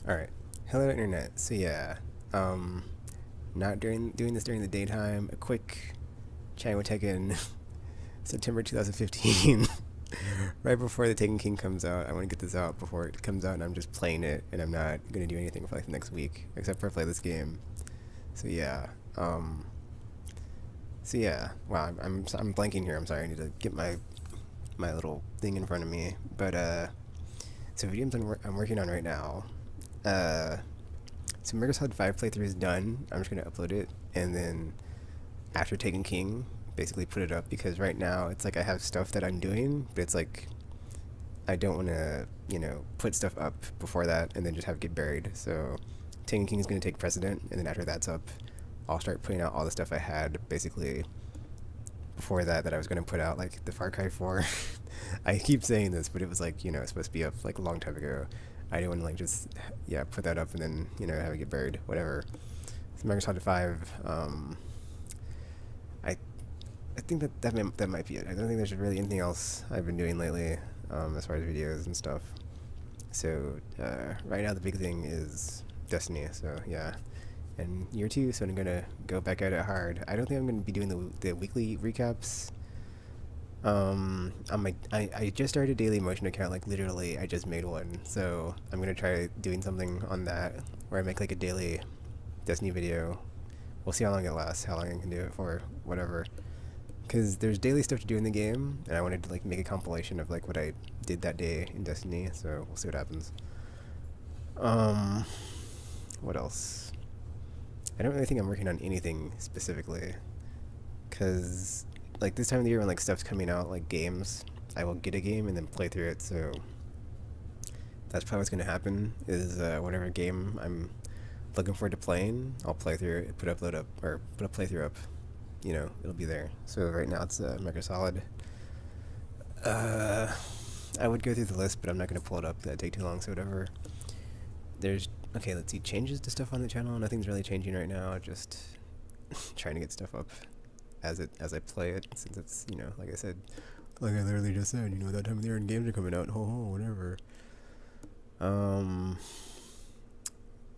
Alright. Hello internet. So yeah, not doing this during the daytime. A quick chat with Tekken September 2015. Right before the Taken King comes out. I want to get this out before it comes out, and I'm just playing it, and I'm not gonna do anything for like the next week except for play this game. So yeah, wow, I'm blanking here. I'm sorry. I need to get my little thing in front of me. But so videos I'm working on right now. So Microsoft 5 playthrough is done. I'm just gonna upload it, and then after Taken King, basically put it up, because right now it's like I have stuff that I'm doing, but it's like I don't want to, put stuff up before that and then just have it get buried. So Taken King is gonna take precedent, and then after that's up, I'll start putting out all the stuff I had basically before that I was gonna put out, like the Far Cry 4. I keep saying this, but it was like, it's supposed to be up like a long time ago. I didn't want to like just put that up and then have it get buried, whatever. So Microsoft 5, I think that might be it. I don't think there's really anything else I've been doing lately, as far as videos and stuff. So right now the big thing is Destiny. So yeah, and year 2, so I'm gonna go back at it hard. I don't think I'm gonna be doing the weekly recaps. On I just started a daily motion account, like literally I just made one, so I'm gonna try doing something on that where I make like a daily Destiny video. We'll see how long it lasts, how long I can do it for, whatever, because there's daily stuff to do in the game, and I wanted to like make a compilation of like what I did that day in Destiny, so we'll see what happens. What else? I don't really think I'm working on anything specifically, because like this time of the year when like stuff's coming out, like games, I will get a game and then play through it. So that's probably what's gonna happen, is whatever game I'm looking forward to playing, I'll play through it, put a playthrough up. It'll be there. So right now it's Mecha Solid. I would go through the list, but I'm not gonna pull it up. That'd take too long. So whatever. Okay. Let's see, changes to stuff on the channel. Nothing's really changing right now. Just trying to get stuff up as I play it, since it's, like I said, like I literally just said, that time of the year and games are coming out, whatever.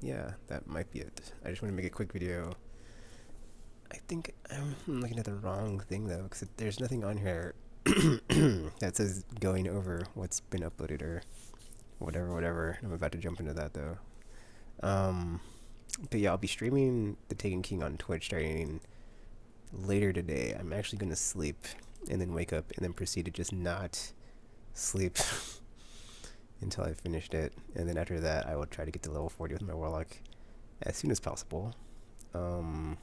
Yeah, that might be it. I just want to make a quick video. I think I'm looking at the wrong thing though, because there's nothing on here that says going over what's been uploaded or whatever. I'm about to jump into that though. But yeah, I'll be streaming the Taken King on Twitch starting later today. I'm actually going to sleep and then wake up and then proceed to just not sleep until I finished it, and then after that I will try to get to level 40 with my Warlock as soon as possible. So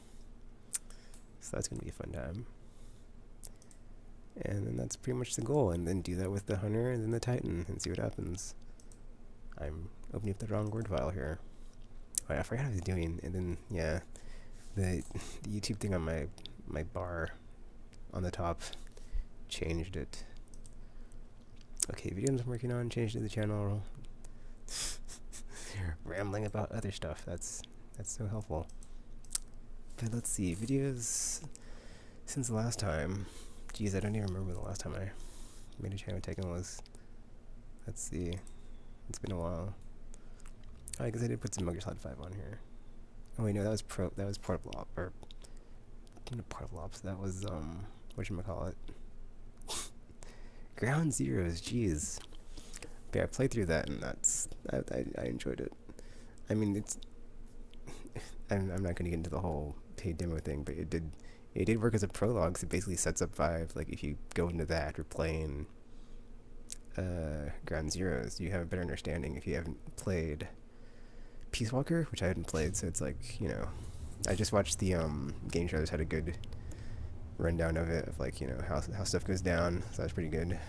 that's going to be a fun time, and then that's pretty much the goal, and then do that with the Hunter and then the Titan and see what happens. I'm opening up the wrong word file here. Oh, I forgot what I was doing, and then yeah, the YouTube thing on my bar on the top changed it. Okay, videos I'm working on, changed to the channel. Rambling about other stuff, that's so helpful. But let's see, videos since the last time. Geez, I don't even remember the last time I made a channel taken was. Let's see, it's been a while. I guess I did put some Microsoft 5 on here. Oh wait, no, that was Portable Ops, or Portable Ops. That was whatchamacallit. Ground Zeroes, jeez. But yeah, I played through that, and I enjoyed it. I mean, it's I'm not gonna get into the whole paid demo thing, but it did work as a prologue. So it basically sets up 5. Like if you go into that after playing Ground Zeroes, you have a better understanding if you haven't played Peace Walker, which I hadn't played. So it's like, I just watched the game shows, had a good rundown of it, of like, how stuff goes down, so that's pretty good.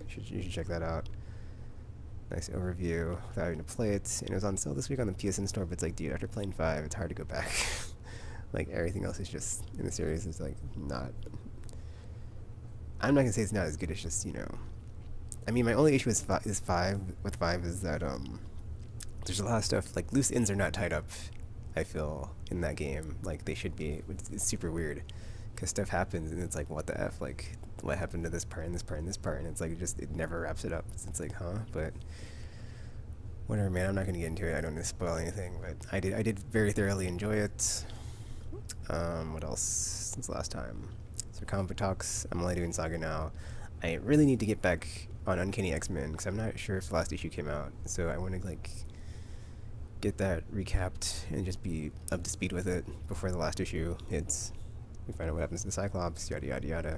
You should check that out. Nice overview without having to play it, and it was on sale this week on the PSN store, but it's like, dude, after playing 5, it's hard to go back. Like, everything else is just, in the series, is like, not, I'm not gonna say it's not as good, it's just, I mean, my only issue with 5 is that, there's a lot of stuff, like, loose ends are not tied up, I feel, in that game, like they should be. It's super weird, because stuff happens, and it's like, what the F, like, what happened to this part and this part and this part, and it's like, it never wraps it up. It's like, huh? But Whatever, man. I'm not gonna get into it. I don't want to spoil anything, but I did very thoroughly enjoy it. What else since last time? So comic book talks. I'm only doing Saga now. I really need to get back on Uncanny X-Men because I'm not sure if the last issue came out. So I want to like get that recapped and just be up to speed with it before the last issue hits. We find out what happens to the Cyclops. Yada yada yada.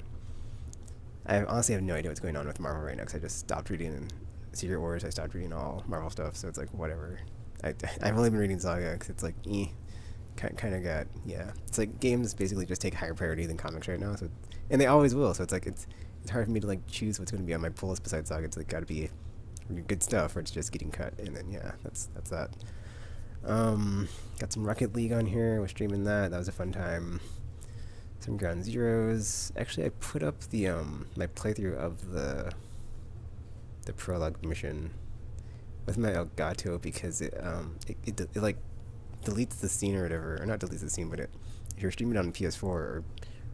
I honestly have no idea what's going on with Marvel right now because I just stopped reading Secret Wars. I stopped reading all Marvel stuff, so it's like whatever. I've only been reading Saga because it's like kind of got, yeah. It's like games basically just take higher priority than comics right now, so and they always will. So it's like it's hard for me to like choose what's going to be on my pull list besides Saga. It's like got to be good stuff, or it's just getting cut, and then yeah, that's that. Got some Rocket League on here. Was streaming that. That was a fun time. Some Ground Zeroes. Actually, I put up the my playthrough of the prologue mission with my Elgato because it like deletes the scene or whatever, or not deletes the scene, but if you're streaming on PS4 or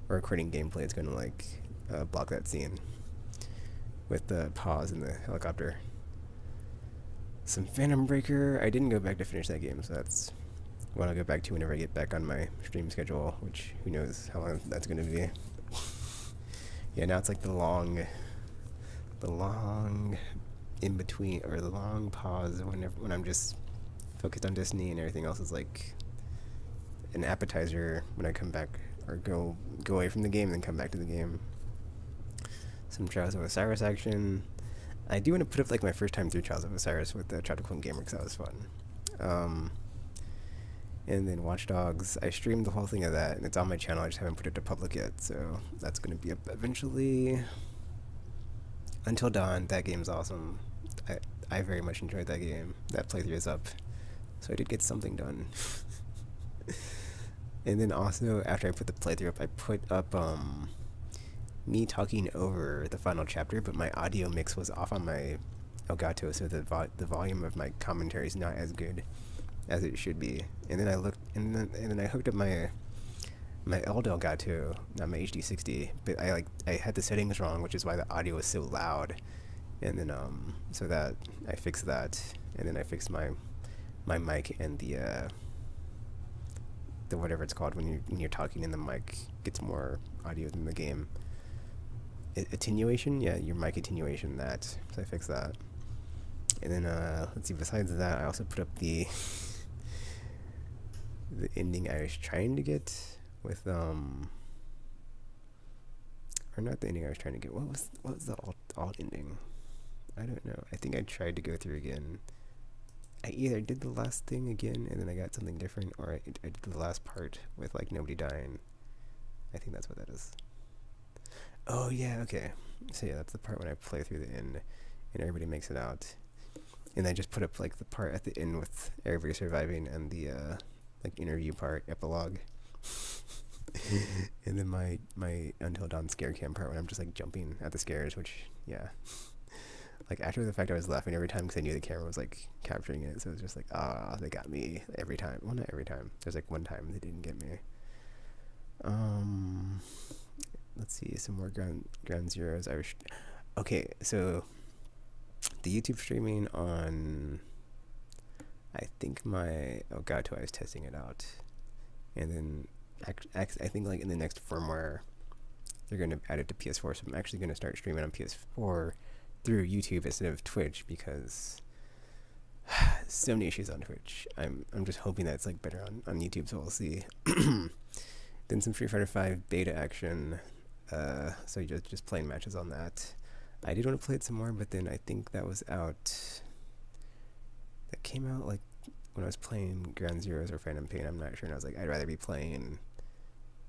recording gameplay, it's gonna like block that scene with the pause in the helicopter. Some Phantom Breaker. I didn't go back to finish that game, so that's what I'll go back to whenever I get back on my stream schedule, which who knows how long that's gonna be. Yeah, now it's like the long in between, or the long pause when I'm just focused on Disney and everything else is like an appetizer when I come back or go away from the game and then come back to the game. Some Trials of Osiris action. I do want to put up like my first time through Trials of Osiris with the Tropical Gamer because that was fun. And then Watch Dogs. I streamed the whole thing of that and it's on my channel. I just haven't put it to public yet, so that's going to be up eventually. Until Dawn. That game's awesome. I very much enjoyed that game. That playthrough is up, so I did get something done. And then also after I put the playthrough up, I put up me talking over the final chapter, but my audio mix was off on my Elgato, so the volume of my commentary is not as good as it should be. And then I looked, and then I hooked up my old Elgato, not my HD60, but I had the settings wrong, which is why the audio was so loud. And then so that I fixed that, and then I fixed my mic and the whatever it's called when you're talking and the mic gets more audio than the game. Attenuation, yeah, your mic attenuation, that. So I fixed that. And then let's see. Besides that, I also put up the ending I was trying to get with or not the ending I was trying to get. What was the alt ending? I don't know. I think I tried to go through again. I either did the last thing again and then I got something different, or I did the last part with like nobody dying. I think that's what that is. Oh yeah, okay. So yeah, that's the part when I play through the end and everybody makes it out. And I just put up like the part at the end with everybody surviving and the like interview part, epilogue. And then my Until Dawn scare cam part when I'm just like jumping at the scares, which yeah. Like after the fact I was laughing every time because I knew the camera was like capturing it, so it was just like, ah, they got me every time. Well, not every time. There's like one time they didn't get me. Let's see, some more ground zeros. Okay, so the YouTube streaming on, I think my Elgato, I was testing it out, and then I think like in the next firmware they're going to add it to PS4, so I'm actually going to start streaming on PS4 through YouTube instead of Twitch because so many issues on Twitch. I'm just hoping that it's like better on YouTube, so we'll see. Then some Street Fighter 5 beta action. So just playing matches on that. I did want to play it some more, but then I think that was out. That came out like when I was playing Ground Zeroes or Phantom Pain. I'm not sure, and I was like, I'd rather be playing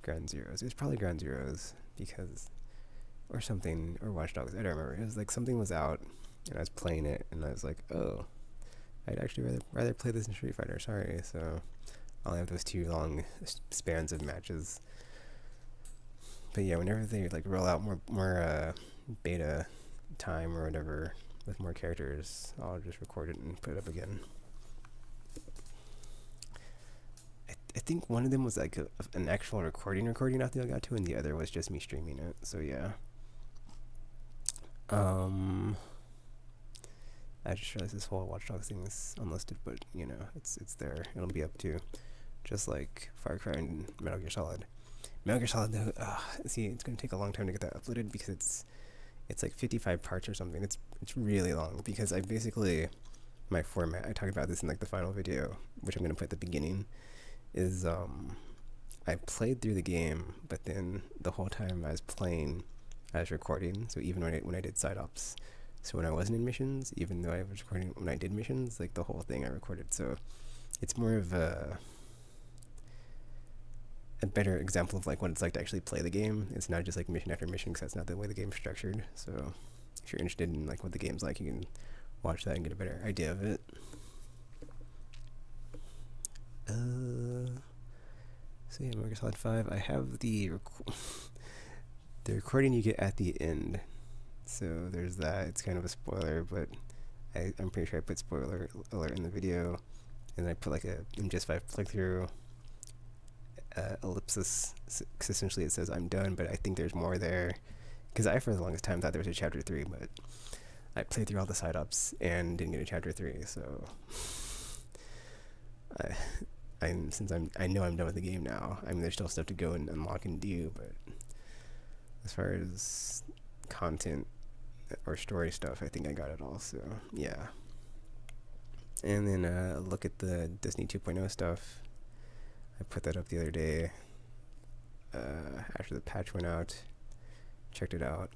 Ground Zeroes. It was probably Ground Zeroes because, or something, or Watch Dogs. I don't remember. It was like something was out, and I was playing it, and I was like, oh, I'd actually rather play this in Street Fighter. Sorry, so I'll have those two long spans of matches. But yeah, whenever they like roll out more beta time or whatever with more characters, I'll just record it and put it up again. I think one of them was like an actual recording off the Elgato, and the other was just me streaming it. So yeah. I just realized this whole Watch Dogs thing is unlisted, but you know, it's there. It'll be up to, just like Far Cry and Metal Gear Solid. Metal Gear Solid though, see, it's gonna take a long time to get that uploaded because it's like 55 parts or something. It's really long because I basically, my format, I talked about this in like the final video, which I'm gonna put at the beginning, is I played through the game, but then the whole time I was playing, I was recording. So even when I did side ops, so when I wasn't in missions, even though I was recording when I did missions, like the whole thing I recorded. So it's more of a better example of like what it's like to actually play the game. It's not just like mission after mission, because that's not the way the game's structured. So if you're interested in like what the game's like, you can watch that and get a better idea of it. So yeah, Metal Gear Solid 5. I have the the recording you get at the end. So there's that. It's kind of a spoiler, but I'm pretty sure I put spoiler alert in the video, and I put like a MGS5 click-through ellipsis. Cause essentially it says I'm done, but I think there's more there. Because I, for the longest time, thought there was a chapter 3, but I played through all the side ups and didn't get a chapter 3. So I know I'm done with the game now. I mean, there's still stuff to go and unlock and do, but as far as content or story stuff, I think I got it all. So yeah. And then look at the Destiny 2.0 stuff. I put that up the other day after the patch went out. Checked it out,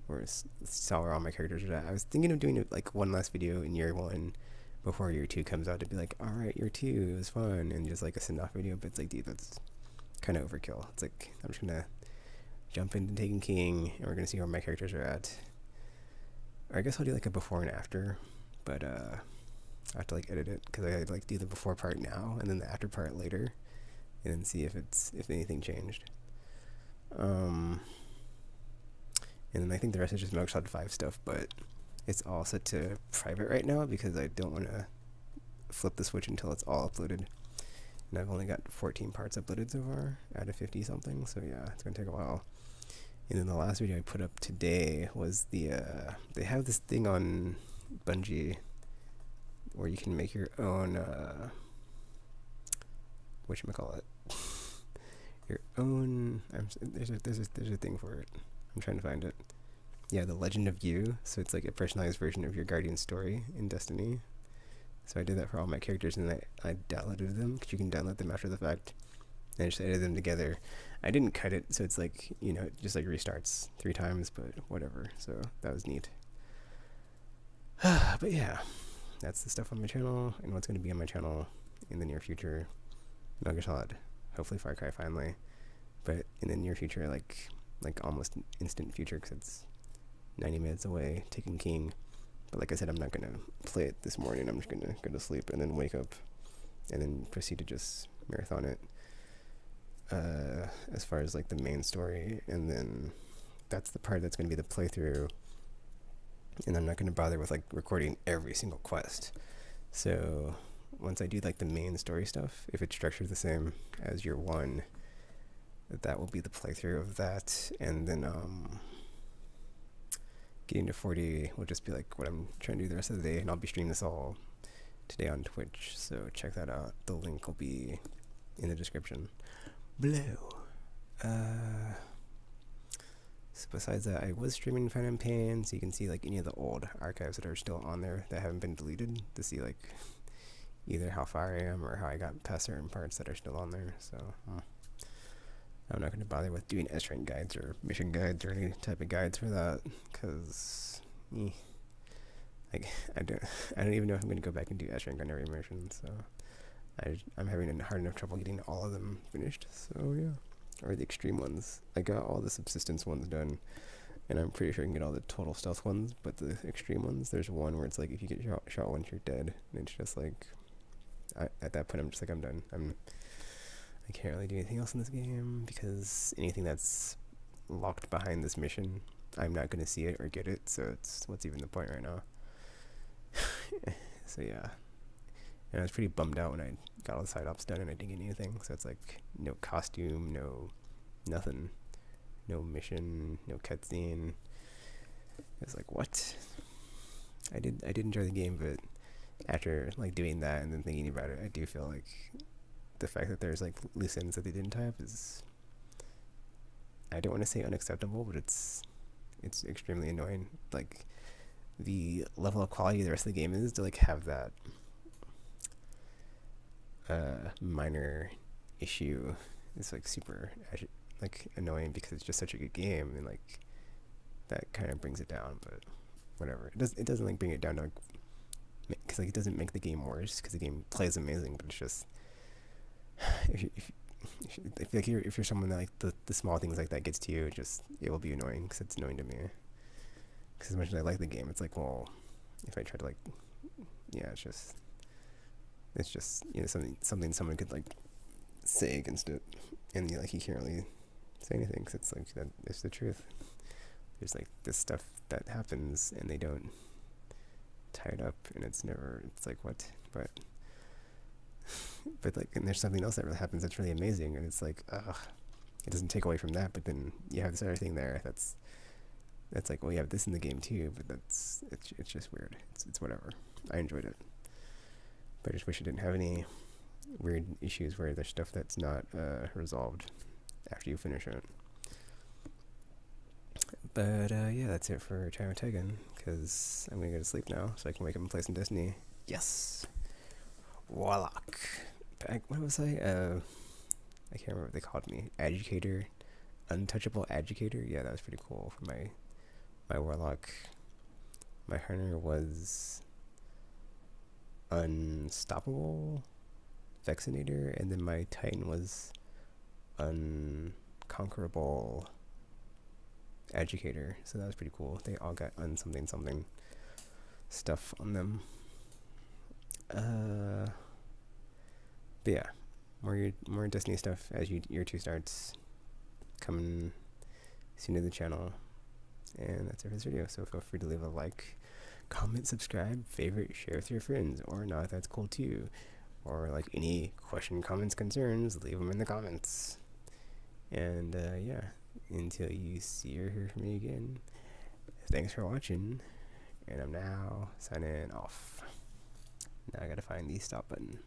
or saw where all my characters are at. I was thinking of doing like one last video in year 1 before year 2 comes out to be like, alright, year 2, it was fun, and just like a send-off video, but it's like, dude, that's kind of overkill. It's like, I'm just gonna jump into Taken King, and we're gonna see where my characters are at. Or I guess I'll do like a before and after, but I have to like edit it, because I like do the before part now, and then the after part later, and then see if anything changed. And then I think the rest is just Metal Gear Solid 5 stuff, but it's all set to private right now because I don't want to flip the switch until it's all uploaded. And I've only got 14 parts uploaded so far out of 50 something, so yeah, it's going to take a while. And then the last video I put up today was the, they have this thing on Bungie where you can make your own, whatchamacallit, your own, there's a thing for it. I'm trying to find it. Yeah, the Legend of You. So it's like a personalized version of your Guardian story in Destiny. So I did that for all my characters, and I downloaded them, because you can download them after the fact. And I just edited them together. I didn't cut it, so it's like, you know, it just like restarts 3 times, but whatever. So that was neat. But yeah, that's the stuff on my channel, and what's going to be on my channel in the near future. Metal Gear Solid. Hopefully Far Cry finally. But in the near future, like almost instant future, because it's 90 minutes away, Taken King. But like I said, I'm not going to play it this morning. I'm just going to go to sleep and then wake up and then proceed to just marathon it as far as like the main story. And then that's the part that's going to be the playthrough, and I'm not going to bother with like recording every single quest. So once I do like the main story stuff, if it's structured the same as year 1, that will be the playthrough of that. And then getting to 40 will just be like what I'm trying to do the rest of the day, and I'll be streaming this all today on Twitch, so check that out. The link will be in the description below. So besides that, I was streaming Fun and Pain, so you can see like any of the old archives that are still on there that haven't been deleted, to see like either how far I am or how I got past certain parts that are still on there. So I'm not going to bother with doing S-rank guides or mission guides or any type of guides for that, because like I don't even know if I'm going to go back and do S-rank on every mission. So I'm having hard enough trouble getting all of them finished. So yeah, or the extreme ones. I got all the subsistence ones done, and I'm pretty sure I can get all the total stealth ones. But the extreme ones, there's one where it's like if you get shot once, you're dead, and it's just like at that point I'm just like, I'm done. I can't really do anything else in this game, because anything that's locked behind this mission, I'm not going to see it or get it, so what's even the point right now? So yeah, and I was pretty bummed out when I got all the side ops done and I didn't get anything. So it's like no costume, no nothing, no mission, no cutscene. It's like, what? I did enjoy the game, but after like doing that and then thinking about it, I do feel like the fact that there's like loose ends that they didn't tie up is, I don't want to say unacceptable, but it's extremely annoying. Like the level of quality the rest of the game is to like have that minor issue is like super like annoying because it's just such a good game, and like that kind of brings it down. But whatever, it doesn't like bring it down to like, because like it doesn't make the game worse because the game plays amazing, but it's just if you, if like if you're someone that like the small things like that gets to you, it will be annoying because it's annoying to me. Because as much as I like the game, it's like, well, if I try to like, yeah, it's just something someone could like say against it, and like you can't really say anything because it's like that it's the truth. There's like this stuff that happens and they don't tie it up, and it's like what, but like, and there's something else that really happens that's really amazing, and it's like, it doesn't take away from that, but then you have this other thing there that's like, well, you have this in the game too, but it's just weird. It's whatever. I enjoyed it, but I just wish it didn't have any weird issues where there's stuff that's not resolved after you finish it. But yeah, that's it for China Tegan, because I'm gonna go to sleep now so I can wake up and play some Destiny. Yes! Warlock. What was I? I can't remember what they called me. Educator? Untouchable Educator? Yeah, that was pretty cool for my Warlock. My hunter was Unstoppable Vexinator, and then my Titan was Unconquerable Educator. So that was pretty cool. They all got something stuff on them. But yeah, more Destiny stuff as year 2 starts coming soon to the channel. And that's it for this video. So feel free to leave a like, comment, subscribe, favorite, share with your friends, or not. That's cool too. Or like any question, comments, concerns, leave them in the comments. And yeah, until you see or hear from me again, thanks for watching, and I'm now signing off. Now I gotta find the stop button.